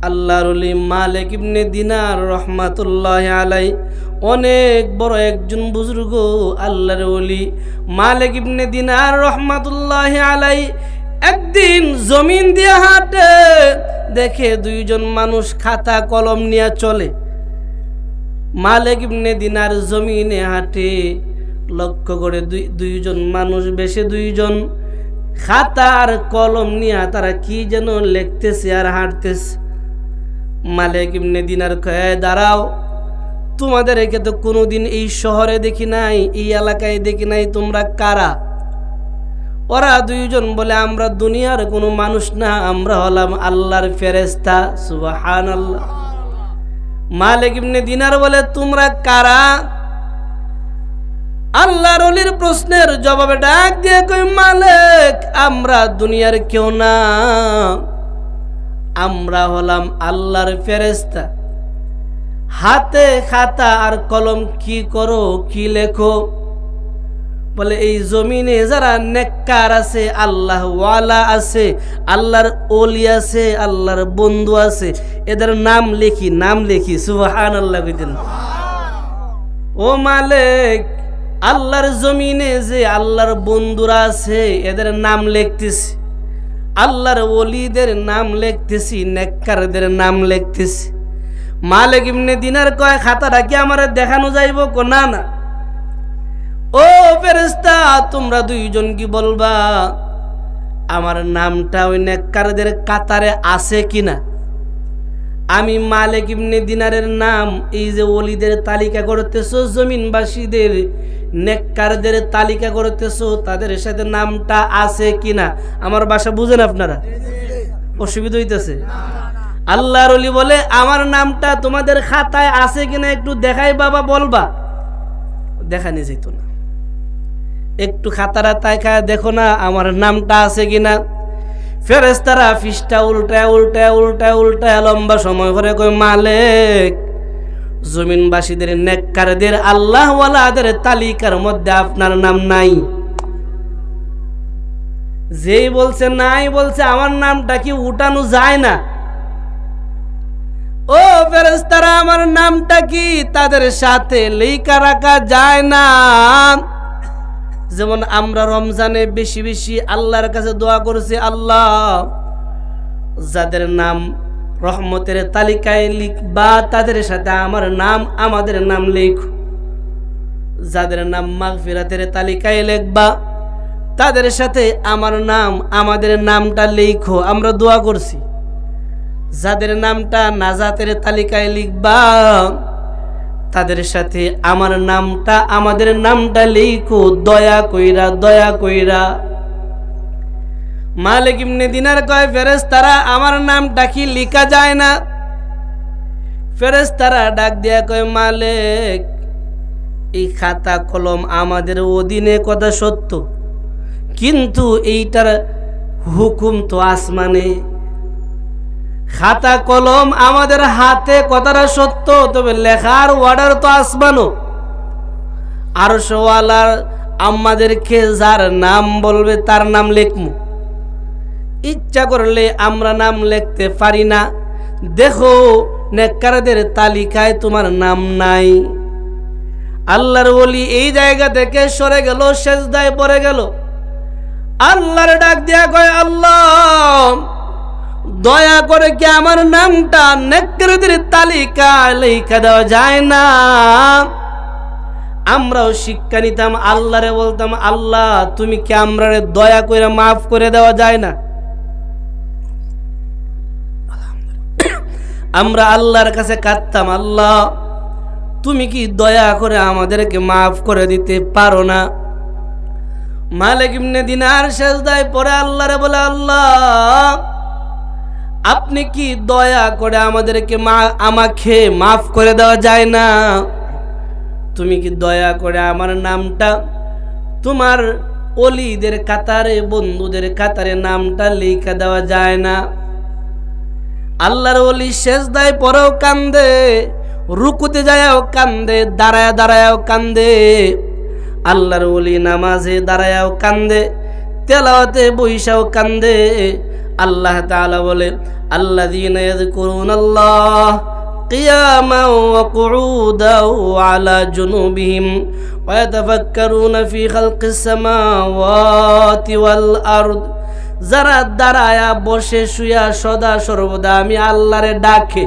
আল্লাহর ওলি মালিক ইবনে দিনার রহমাতুল্লাহি আলাইহি অনেক বড় একজন বুজুর্গ আল্লাহর ওলি মালিক ইবনে দিনার রহমাতুল্লাহি আলাইহি একদিন জমিন দিয়ে হাঁটে, দেখে দুইজন মানুষ খাতা কলম নিয়ে চলে। মালিক ইবনে দিনার জমিনে হাঁটে, লক্ষ্য করে দুইজন মানুষ বেশে দুইজন খাতা আর কলম নিয়ে তারা কি যেন লিখতেছে আর হাঁটতেছে। মালিক ইবনে দিনার কয়ে, দাঁড়াও, তোমাদের একে তো কোনোদিন এই শহরে দেখি নাই, এই এলাকায় দেখি নাই, তোমরা কারা? ওরা দুইজন বলে, আমরা দুনিয়ার কোনো মানুষ না, আমরা হলাম আল্লাহর ফেরেশতা। সুবহানাল্লাহ। মালিক ইবনে দিনার বলে, তোমরা কারা? আল্লাহর ওলির প্রশ্নের জবাবে ডাক দিয়ে কই, মালিক, আমরা দুনিয়ার কেউ না, আমরা হলাম আল্লাহর ফেরেশতা। হাতে খাতা আর কলম কি করো, কি লেখো? বলে, এই জমিনে যারা নেককার আছে, আল্লাহ ওয়ালা আছে, আল্লাহর ওলি আছে, আল্লাহর বন্ধু আছে, এদের নাম লিখি। সুবহানাল্লাহ কইতেন। ও মালিক, আল্লাহর জমিনে যে আল্লাহর বন্ধুরা আছে এদের নাম লিখতেছি, আল্লাহর ওলিদের নাম লিখতেছি, নেককারদের নাম লিখতেছি। মালিক ইবনে দিনার কয়, খাতাটা কি আমারে দেখানো যাইব? না না। ও ফেরেশতা, তোমরা দুইজন কি বলবা আমার নামটা ওই নেককারদের কাতারে আছে কিনা? আমি মালিক ইবনে দিনারের নাম এই যে ওলিদের তালিকা করতেছো, জমিনবাসীদের নেককারদের তালিকা করতেছো, তাদের সাথে নামটা আছে কিনা? আমার ভাষা বুঝেন আপনারা? অসুবিধা হইতেছে? আল্লাহর ওলি বলে, আমার নামটা তোমাদের খাতায় আছে কিনা একটু দেখাই বাবা, বলবা? দেখানি যেত না। একটু খাতারা তাকায় দেখো না আমার নামটা আছে কিনা। ফেরেশতারা পৃষ্ঠা উল্টায় লম্বা সময় করে কই, মালিক, জমিনবাসীদের নেককারদের আল্লাহ ওয়ালাদের তালিকার মধ্যে আপনার নাম নাই। যেই বলছে নাই, বলছে আমার নামটা কি উঠানো যায় না? ও ফেরেশতারা, আমার নামটা কি তাদের সাথে লেখা রাখা যায় না? যেমন আমরা রমজানে বেশি বেশি আল্লাহর কাছে দোয়া করছি, আল্লাহ যাদের নাম রহমতের তালিকায় লিখবা তাদের সাথে আমার নাম, আমাদের নাম লেখো। যাদের নাম মাগফিরাতের তালিকায় লিখবা তাদের সাথে আমার নাম, আমাদের নামটা লেখো। আমরা দোয়া করছি। যাদের নামটা নাজাতের তালিকায় লিখবা তাদের সাথে আমার নামটা, আমাদের নামটা লেখো, দয়া কইরা। মালিক ইবনে দিনার কয়, ফেরেশতারা, আমার নামটা কি লেখা যায় না? ফেরেশতারা ডাক দিয়া কয়, মালিক, এই খাতা কলম আমাদের অধীনে কথা সত্য, কিন্তু এইটার হুকুম তো আসমানে। খাতা কলম আমাদের হাতে কথাটা সত্য, তবে লেখার অর্ডার তো আসমানো। আরশওয়ালার আমাদেরকে যার নাম বলবে তার নাম লিখমু। ইচ্ছা করলে আমরা নাম লিখতে পারি না। দেখো নেককারদের তালিকায় তোমার নাম নাই। আল্লাহর ওলি এই জায়গা থেকে সরে গেল, সেজদায় পড়ে গেল। আল্লাহর ডাক দিয়া কয়, আল্লাহ, দয়া করে কি আমার নামটা নেককারদের তালিকায় লেখা দেওয়া যায় না? আমরাও শিক্ষা নিতাম, আল্লাহরে বলতাম, আল্লাহ তুমি কি আমরারে দয়া করে মাফ করে দেওয়া যায় না? আমরা আল্লাহর কাছে কাঁদতাম, আল্লাহ তুমি কি দয়া করে আমাদেরকে মাফ করে দিতে পারো না? মালিক ইবনে দিনার সেজদায় পড়ে আল্লাহরে বলে, আল্লাহ আপনি কি দয়া করে আমাদেরকে আমাকে মাফ করে দেওয়া যায় না? তুমি কি দয়া করে আমার নামটা তোমার ওলিদের কাতারে, বন্ধুদের কাতারে নামটা লেখা দেওয়া যায় না? আল্লাহর ওলি সেজদায় পড়েও কান্দে, রুকুতে যায়ও কান্দে, দাঁড়ায়াও কান্দে। আল্লাহর ওলি নামাজে দাঁড়ায়াও কান্দে, তেলাওয়াতে বইসাও কান্দে। আল্লাহ তাআলা বলে, আল্লাযীনা ইয়াযকুরুনাল্লাহ কিয়ামান ওয়া কুউদান ওয়া আলা জুনুবিহিম ওয়া ইয়াতাফাক্কারুনা ফি খালকিস সামাওয়াতি ওয়াল আরদ, যারা দাঁড়ায়া বসে শুয়া সদা সর্বদা আমি আল্লাহরে ডাকে।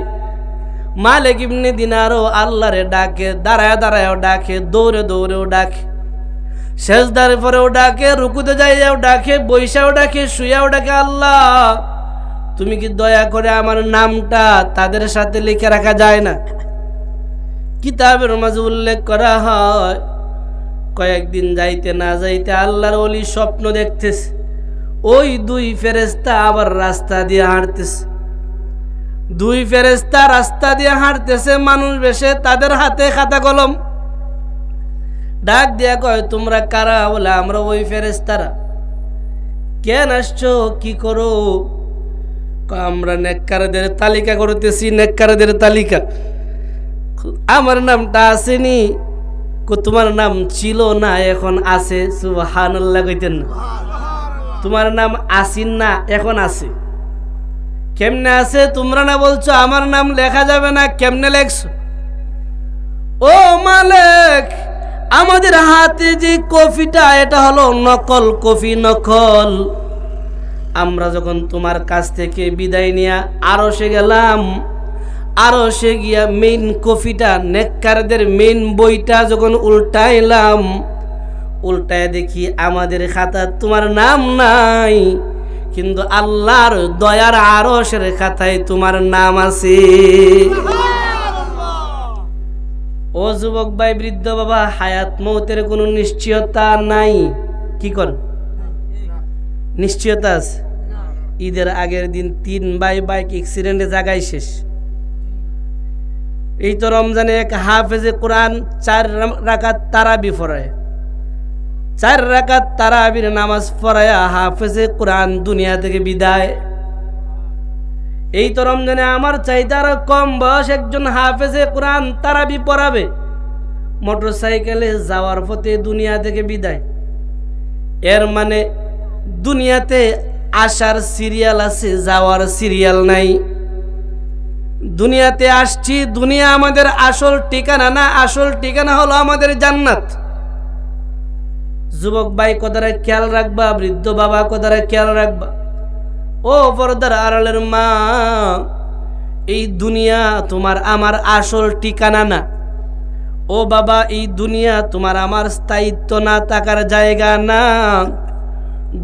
মালিক ইবনে দিনারও আল্লাহরে ডাকে, দাঁড়ায় দাঁড়ায়ও ডাকে, দৌড়ে দৌড়েও ডাকে, সেজদার পরেও ডাকে, রুকুতে যাইয়াও ডাকে, বৈশাও ডাকে, শুয়াও ডাকে। আল্লাহ তুমি কি দয়া করে আমার নামটা তাদের সাথে লিখে রাখা যায় না? কিতাবের মাঝে উল্লেখ করা হয়, কয়েকদিন যাইতে না যাইতে আল্লাহর ওলি স্বপ্ন দেখতেছে, ওই দুই ফেরেশতা আবার রাস্তা দিয়ে হাঁটতেছে। দুই ফেরেশতা রাস্তা দিয়ে হাঁটতেছে মানুষ বেশে, তাদের হাতে খাতা কলম। ডাক দিয়া কয়, তোমরা কারা? বলে, আমরা ওই ফেরেশতারা। কেন আসছো, কি করো? আমরা নেককারদের তালিকা করতেছি, নেককারদের তালিকা। আমার নামটা আসেনি? তোমার নাম ছিল না, এখন আছে। সুবহানাল্লাহ কইতেন না? তোমার নাম আসিন না, এখন আছে। কেমনে আছে? তোমরা না বলছো আমার নাম লেখা যাবে না, কেমনে লেখছো? ও মালিক, আমাদের হাতে যে কফিটা, এটা হলো নকল কফি, নকল। আমরা যখন তোমার কাছ থেকে বিদায় নিয়ে আরশে গেলাম, আরশে গিয়া মেইন কফিটা, নেককারদের মেইন বইটা যখন উল্টাইলাম, উল্টায় দেখি আমাদের খাতা তোমার নাম নাই, কিন্তু আল্লাহর দয়ার আরশের খাতায় তোমার নাম আছে। ও যুবক ভাই, বৃদ্ধ বাবা, হায়াত মৌতের কোনো নিশ্চয়তা নাই। কি কর? নিশ্চয়তা আছে? ঈদের আগের দিন 3 ভাই বাইক অ্যাক্সিডেন্টে জায়গায় শেষ। এই তো রমজানে এক হাফেজে কোরআন 4 রাকাত তারাবি পড়ায়, 4 রাকাত তারাবির নামাজ পড়ায়া হাফেজে কোরআন দুনিয়া থেকে বিদায়। এই তো রমজানে আমার চাইতে আরো কম বয়স একজন হাফেজে কোরআন তারাবি পড়াবে, মোটরসাইকেলে যাওয়ার পথে দুনিয়া থেকে বিদায়। এর মানে দুনিয়াতে আসার সিরিয়াল আছে, যাওয়ার সিরিয়াল নাই। দুনিয়াতে আসছি, দুনিয়া আমাদের আসল ঠিকানা না, আসল ঠিকানা হলো আমাদের জান্নাত। যুবক ভাই কথাটা খেয়াল রাখবা, বৃদ্ধ বাবা কথাটা খেয়াল রাখবা। ও পর্দার আড়ালের মা, এই দুনিয়া তোমার আমার আসল ঠিকানা না। ও বাবা, এই দুনিয়া তোমার আমার স্থায়িত্ব না, থাকার জায়গা না।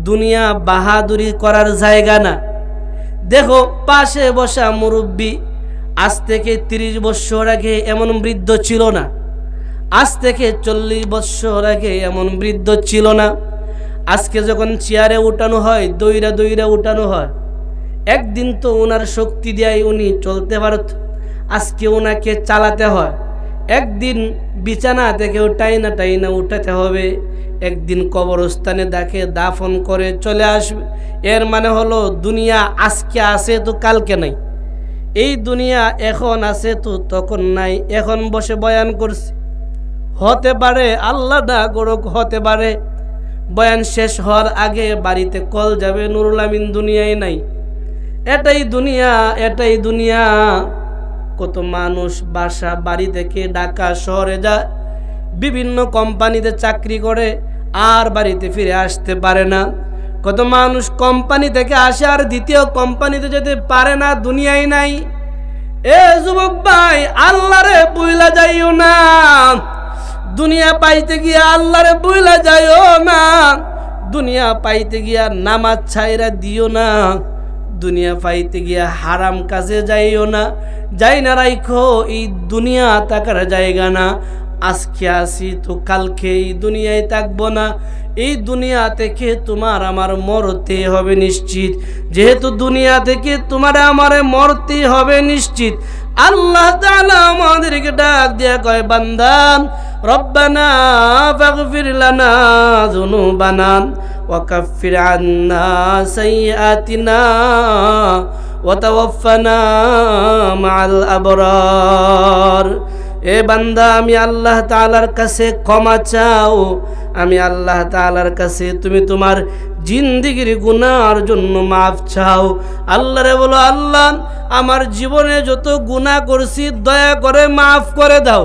দুনিয়া বাহাদুরি করার জায়গা না। দেখো পাশে বসা মুরব্বী, আজ থেকে 30 বছর আগে এমন বৃদ্ধ ছিল না, আজ থেকে 40 বছর আগে এমন বৃদ্ধ ছিল না। আজকে যখন চেয়ারে উঠানো হয়, দইরা দইরা উঠানো হয়, একদিন তো ওনার শক্তি দেয় উনি চলতে পারত, আজকে ওনাকে চালাতে হয়। একদিন বিছানা থেকে টাইনা টাইনা উঠাতে হবে, একদিন কবরস্থানে দেখে দাফন করে চলে আসবে। এর মানে হলো দুনিয়া আজকে আছে তো কালকে নাই। এই দুনিয়া এখন আছে তো তখন নাই। এখন বসে বয়ান করছি, হতে পারে আল্লাহ না করুক, হতে পারে বয়ান শেষ হওয়ার আগে বাড়িতে কল যাবে, নুরুল আমিন দুনিয়ায় নাই। এটাই দুনিয়া, এটাই দুনিয়া। কত মানুষ বাসা বাড়ি থেকে ঢাকা শহরে যায়, বিভিন্ন কোম্পানিতে চাকরি করে, আর বাড়িতে ফিরে আসতে পারে না। কত মানুষ কোম্পানি থেকে আসে আর দ্বিতীয় কোম্পানিতে যেতে পারে না, দুনিয়ায় নাই। এ যুবক ভাই, আল্লাহরে বুইলা যাইও না। দুনিয়া পাইতে গিয়া আল্লাহরে বুইলা যাইও না। দুনিয়া পাইতে গিয়া নামাজ ছাইরা দিও না। দুনিয়া পাইতে গিয়া হারাম কাজে যাইও না। যাই না রাইখো, এই দুনিয়া থাকার জায়গা না। আজকে আসি তো কালকে এই দুনিয়ায় থাকবো না। এই দুনিয়া থেকে তোমার আমার মরতে হবে নিশ্চিত। যেহেতু দুনিয়া থেকে তোমার আমার মরতে হবে নিশ্চিত, আল্লাহ তাআলা আমাদেরকে ডাক দিয়া কয়, বান্দা রব্বানা ফাগফির লানা যুনুবানা ওয়া কাফির আন্না সাইয়্যাতিনা ওয়া তাওয়াফানা মাআল আবরার। এ বান্দা, আমি আল্লাহ তাআলার কাছে ক্ষমা চাও। আমি আল্লাহ তাআলার কাছে তুমি তোমার জিন্দিগির গুনার জন্য মাফ চাও। আল্লাহরে বলো, আল্লাহ আমার জীবনে যত গুনাহ করছি দয়া করে মাফ করে দাও।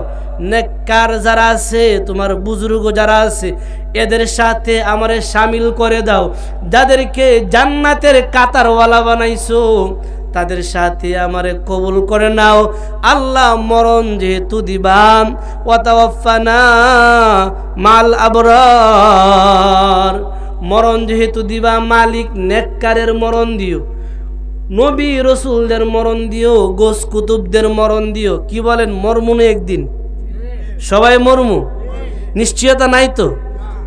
নেককার যারা আছে, তোমার বুজুর্গ যারা আছে, এদের সাথে আমারে শামিল করে দাও। যাদেরকে জান্নাতের কাতারওয়ালা বানাইছো তাদের সাথে আমারে কবুল করে নাও। আল্লাহ মরণ যেহেতু দিবাম, ওয়াতাওয়াফানা মাল আবরার, মরণ যেহেতু দিবা মালিক নেককারের মরণ দিও, নবী রসুলদের মরণ দিও, গোস কুতুবদের মরণ দিও। কি বলেন, মরমুনে একদিন সবাই মরমু? নিশ্চয়তা নাই তো,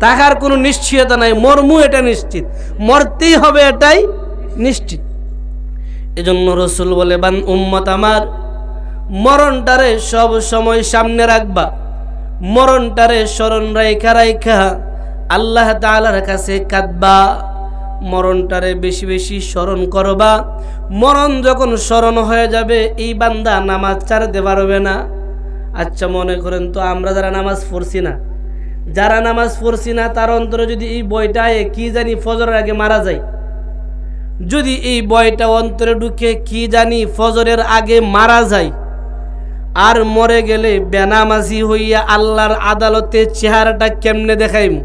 তাহার কোনো নিশ্চয়তা নাই। মরমু এটা নিশ্চিত, মরতেই হবে এটাই নিশ্চিত। এজন্য রসুল বলে, বান উম্মত আমার মরণটারে সব সময় সামনে রাখবা, মরণটারে স্মরণ রাইখা রাইখা আল্লাহ তাআলার কাছে কাঁদবা, মরণটারে বেশি বেশি স্মরণ করবা। মরণ যখন স্মরণ হয়ে যাবে এই বান্দা নামাজ ছাড়তে পারবে না। আচ্ছা মনে করেন তো আমরা যারা নামাজ পড়ছি না, যারা নামাজ পড়ছি না তার অন্তরে যদি এই বইটা কি জানি ফজরের আগে মারা যায়, যদি এই বইটা অন্তরে ঢুকে কি জানি ফজরের আগে মারা যায়, আর মরে গেলে বেনামাজি হইয়া আল্লাহর আদালতে চেহারাটা কেমনে দেখাইম?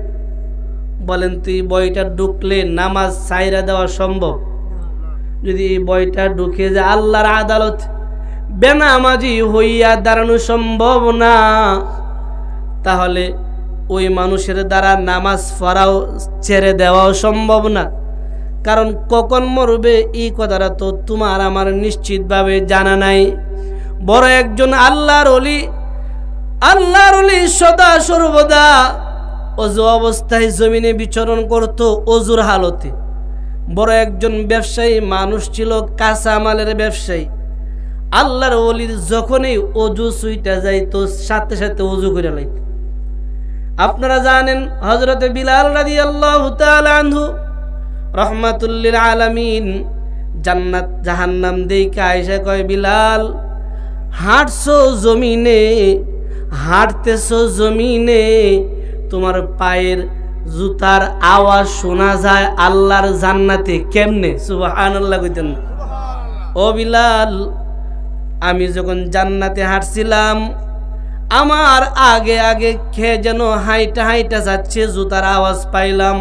বলেন তো এই বইটা ঢুকলে নামাজ ছাইরা দেওয়া সম্ভব? যদি এই বইটা ঢুকে যায় আল্লাহর আদালত, বেনামাজি হইয়া দাঁড়ানো সম্ভব না, তাহলে ওই মানুষের দ্বারা নামাজ পড়াও ছেড়ে দেওয়াও সম্ভব না। কারণ কখন মরবে এই কথাটা তো তোমার আমার নিশ্চিতভাবে জানা নাই। বড় একজন আল্লাহর ওলি সদা সর্বদা অজু অবস্থায় জমিনে বিচরণ করত, অজুর হালতে। বড় একজন ব্যবসায়ী মানুষ ছিল, কাঁচা মালের ব্যবসায়ী। আল্লাহর ওলির যখনই অজু সুইটা যাইত সাথে সাথে অজু করে লাইত। আপনারা জানেন হযরতে বিলাল রাদিয়াল্লাহু তাআলা আনহু রহমাতুল্লিল আলামিন জান্নাত জাহান্নাম দেখে আয়েশা কয়, বিলাল হাঁটছো জমিনে, হাঁটতেছো জমিনে, তোমার পায়ের জুতার আওয়াজ শোনা যায় আল্লাহর জান্নাতে কেমনে? সুবহানাল্লাহ কইতেন। ও বিলাল, আমি যখন জান্নাতে হাঁটছিলাম আমার আগে আগে খেয়ে যেন হাইটা হাইটা যাচ্ছে, জুতার আওয়াজ পাইলাম।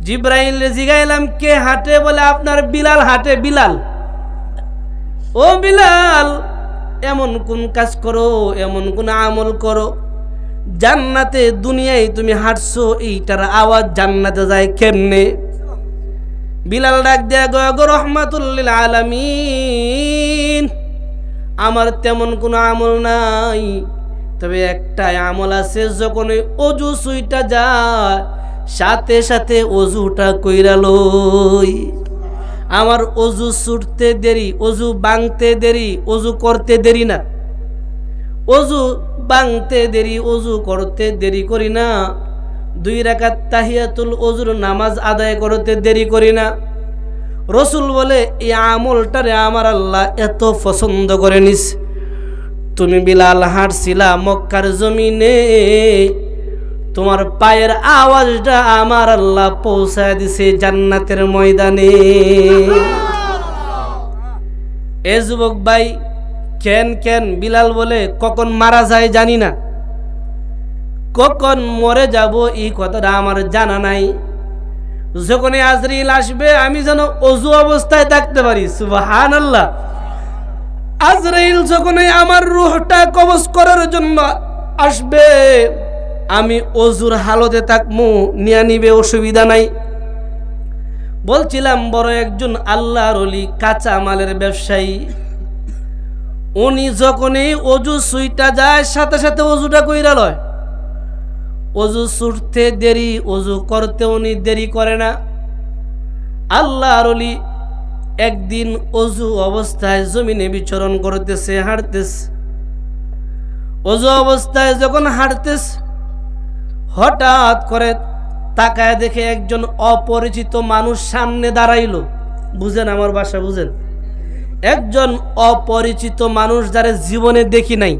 জিব্রাইল জিগাইলাম, কে হাঁটে? বলে আপনার বিলাল হাঁটে। বিলাল, ও বিলাল, এমন কোন কাজ করো, এমন কোন আমল করো জান্নাতে দুনিয়ায় তুমি হাঁটছো, এইটার আওয়াজ জান্নাতে যায় কেমনে? বিলাল ডাক দেয়া গো রহমাতুল্লিল আলামিন, আমার তেমন কোনো আমল নাই, তবে একটাই আমল আছে, যখন ওই অজু সুইটা যায় সাথে সাথে অজুটা কইরা লই। আমার অজু ছুটতে দেরি, অজু ভাঙতে দেরি, অজু করতে দেরি না। অজু ভাঙতে দেরি, অজু করতে দেরি করি না। 2 রাকাত তাহিয়াতুল অজুর নামাজ আদায় করতে দেরি করি না। রসুল বলে, এই আমলটারে আমার আল্লাহ এত পছন্দ করে নিস। তুমি বিলাল হাঁটছিলা মক্কার জমিনে, তোমার পায়ের আওয়াজটা আমার আল্লাহ পৌঁছায় দিছে জান্নাতের ময়দানে। এ যুবক ভাই, কেন? বিলাল বলে, কখন মারা যায় জানি না, কখন মরে যাব এই কথাটা আমার জানা নাই। যখন আজরাইল আসবে আমি যেন অজু অবস্থায় থাকতে পারি। সুবহানাল্লাহ। আজরাইল যখন আমার রূহটা কবজ করার জন্য আসবে আমি অজুর হালতে থাকবো, নিয়ে নিবে, অসুবিধা নাই। বলছিলাম বড় একজন আল্লাহর ওলি কাঁচা মালের ব্যবসায়ী, উনি যখনই অজু সুইটা যায় সাথে সাথে অজুটা কইরা লয়। অজু ছুটতে দেরি, অজু করতে উনি দেরি করে না। আল্লাহর ওলি একদিন অজু অবস্থায় জমিনে বিচরণ করতেছে, হাঁটতেছে। অজু অবস্থায় যখন হাঁটতেছে হঠাৎ করে তাকায় দেখে একজন অপরিচিত মানুষ সামনে দাঁড়াইল। বুঝেন আমার ভাষা, বুঝেন? একজন অপরিচিত মানুষ যারা জীবনে দেখি নাই,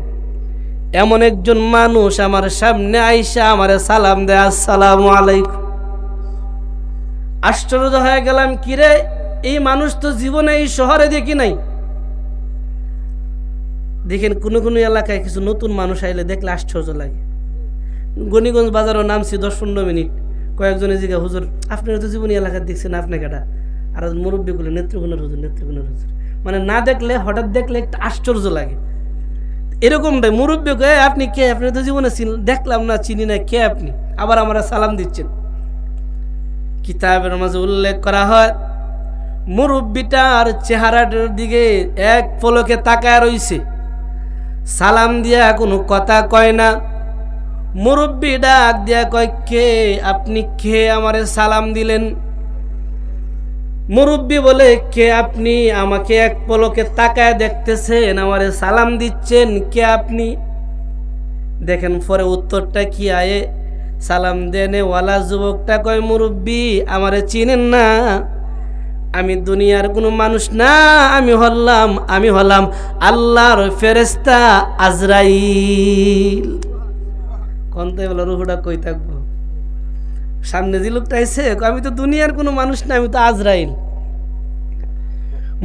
এমন একজন মানুষ আমার সামনে আইসা আমারে সালাম দেয়, আসসালামু আলাইকুম। আশ্চর্য হয়ে গেলাম, কিরে এই মানুষ তো জীবনে এই শহরে দেখি নাই। দেখেন কোন কোন এলাকায় কিছু নতুন মানুষ আইলে দেখলে আশ্চর্য লাগে। গণিগঞ্জ বাজারও নামছি 10-15 মিনিট, কয়েকজনে জিজ্ঞা, হুজুর আপনারা তো জীবনী এলাকায় দেখছেন, আপনি কাটা? আর মুরব্বী গুলো নেত্রকোনার হুজুর, নেত্রকোনার হুজুর। মানে না দেখলে, হঠাৎ দেখলে একটা আশ্চর্য লাগে। এরকমটাই মুরব্বী কে, আপনি কে? আপনি তো জীবনে দেখলাম না, চিনি না, কে আপনি? আবার আমরা সালাম দিচ্ছেন। কিতাবের মাঝে উল্লেখ করা হয়, মুরব্বীটার চেহারাটার দিকে এক পলকে তাকায় রইছে, সালাম দিয়া কোনো কথা কয় না। মুরব্বী ডাক দিয়া কয়, কে আপনি? কে আমারে সালাম দিলেন? মুরব্বী বলে, কে আপনি? আমাকে এক পলকে তাকায় দেখতেছেন, আমারে সালাম দিচ্ছেন, কে আপনি? দেখেন পরে উত্তরটা কি আয়ে, সালাম দেনে ওয়ালা যুবকটা কয়, মুরব্বী আমারে চিনেন না, আমি দুনিয়ার কোনো মানুষ না, আমি হলাম আল্লাহর ফেরেশতা আজরাইল। কোনটা বলে রুহুটা কই থাকবো? সামনে যে লোকটা আইছে, আমি তো দুনিয়ার কোনো মানুষ না, আমি তো আজরাইল।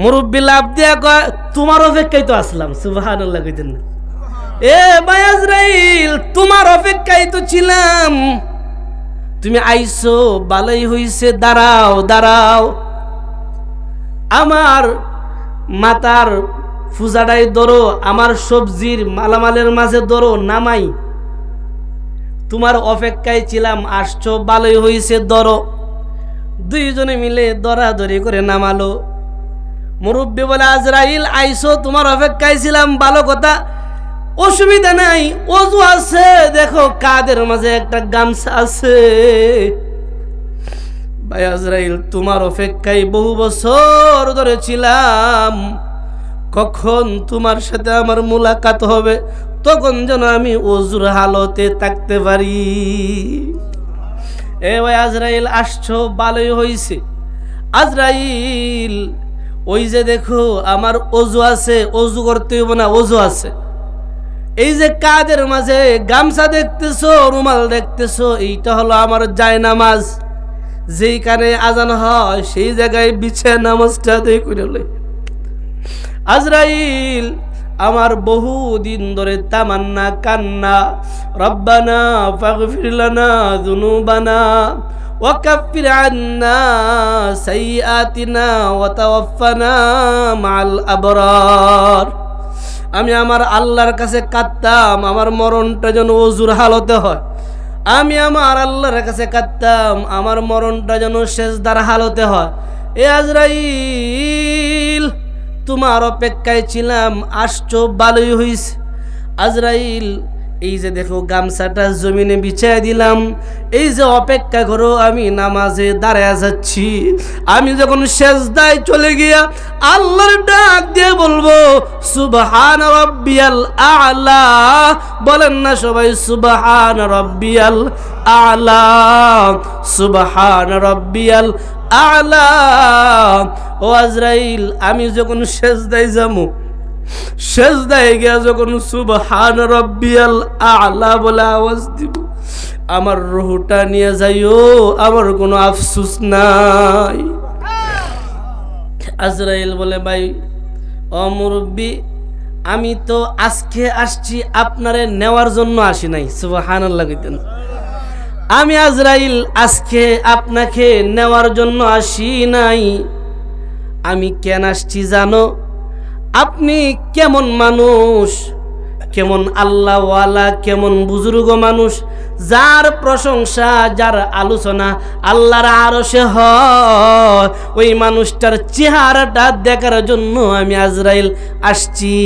মুরব্বী লাভ দিয়া কয়, তোমার অপেক্ষায় তো আসলাম। সুবহানাল্লাহ কইতেন না? এ ভাই আজরাইল, তোমার অপেক্ষায় তো ছিলাম, তুমি আইছো, ভালোই হইছে, দাঁড়াও দাঁড়াও, আমার মাতার ফুজাডাই ধরো, আমার সবজির মালামালের মাঝে ধরো, নামাই, তোমার অপেক্ষায় ছিলাম, আসছো, ভালোই হইছে, ধরো। দুইজনে মিলে দরাদরি করে নামালো। মুরব্বী বলে, আজরাইল আইছো, তোমার অপেক্ষায় ছিলাম, ভালো কথা, অসুবিধা নাই, ওযু আছে, দেখো কাদের মাঝে একটা গামছা আছে। ভাই আজরাইল, তোমার অপেক্ষায় বহু বছর ধরে ছিলাম, কখন তোমার সাথে আমার মুলাকাত হবে, তখন যেন আমি ওযুর হালতে থাকতে পারি। এ ভাই আজরাইল আসছো, ভালোই হইছে। আজরাইল, ওই যে দেখো আমার ওযু আছে, ওযু করতে হইব না, ওযু আছে। এই যে কাদের মাঝে গামছা দেখতেছো, রুমাল দেখতেছো, এইটা হলো আমার জায়নামাজ। যেইখানে আজান হয় সেই জায়গায় বিছায় নামাজটা আদায় করে লই। আজরাইল, আমার বহু দিন ধরে তামান্না, কান্না, রব্বানা ফাগফির লানা যুনুবানা ওয়া কাফির আন্না সাইয়্যাতিনা ওয়া তাওয়াফানা মাআল আবরার। আমি আমার আল্লাহর কাছে কাঁদতাম, আমার মরণটা যেন ওযুর হালতে হয়। আমি আমার আল্লাহর কাছে কাঁদতাম, আমার মরণটা যেন সেজদার হালতে হয়। এ আজরাইল, তোমার অপেক্ষায় ছিলাম, আসছো, ভালোই হইছে। আজরাইল, এই যে দেখো গামছাটা জমিনে বিছায় দিলাম, এই যে অপেক্ষা করো, আমি নামাজে দাঁড়ায় যাচ্ছি। আমি যখন সেজদায় চলে গিয়া আল্লাহর ডাক দিয়ে বলবো, সুবহান রাব্বিয়াল আ'লা, বলেন না সবাই, সুবহান রাব্বিয়াল আ'লা, সুবহান রাব্বিয়াল আ'লা। ও আজরাইল, আমি যখন সেজদায় যাবো, সেজদায় গিয়া যখন সুবহান রাব্বিয়াল আ'লা বলে আওয়াজ দিব, আমার রূহটা নিয়ে যাইও, আমার কোনো আফসোস নাই। আজরাইল বলে, ভাই ও মুরব্বী, আমি তো আজকে আসছি, আপনারে নেওয়ার জন্য আসি নাই। সুবহানাল্লাহ কইতেন। আমি আজরাইল আজকে আপনাকে নেওয়ার জন্য আসি নাই। আমি কেন আসছি জানো? আপনি কেমন মানুষ, কেমন আল্লাহওয়ালা, কেমন বুজুর্গ মানুষ, যার প্রশংসা, যার আলোচনা আল্লাহর আরশে হয়, ওই মানুষটার চেহারাটা দেখার জন্য আমি আজরাইল আসছি।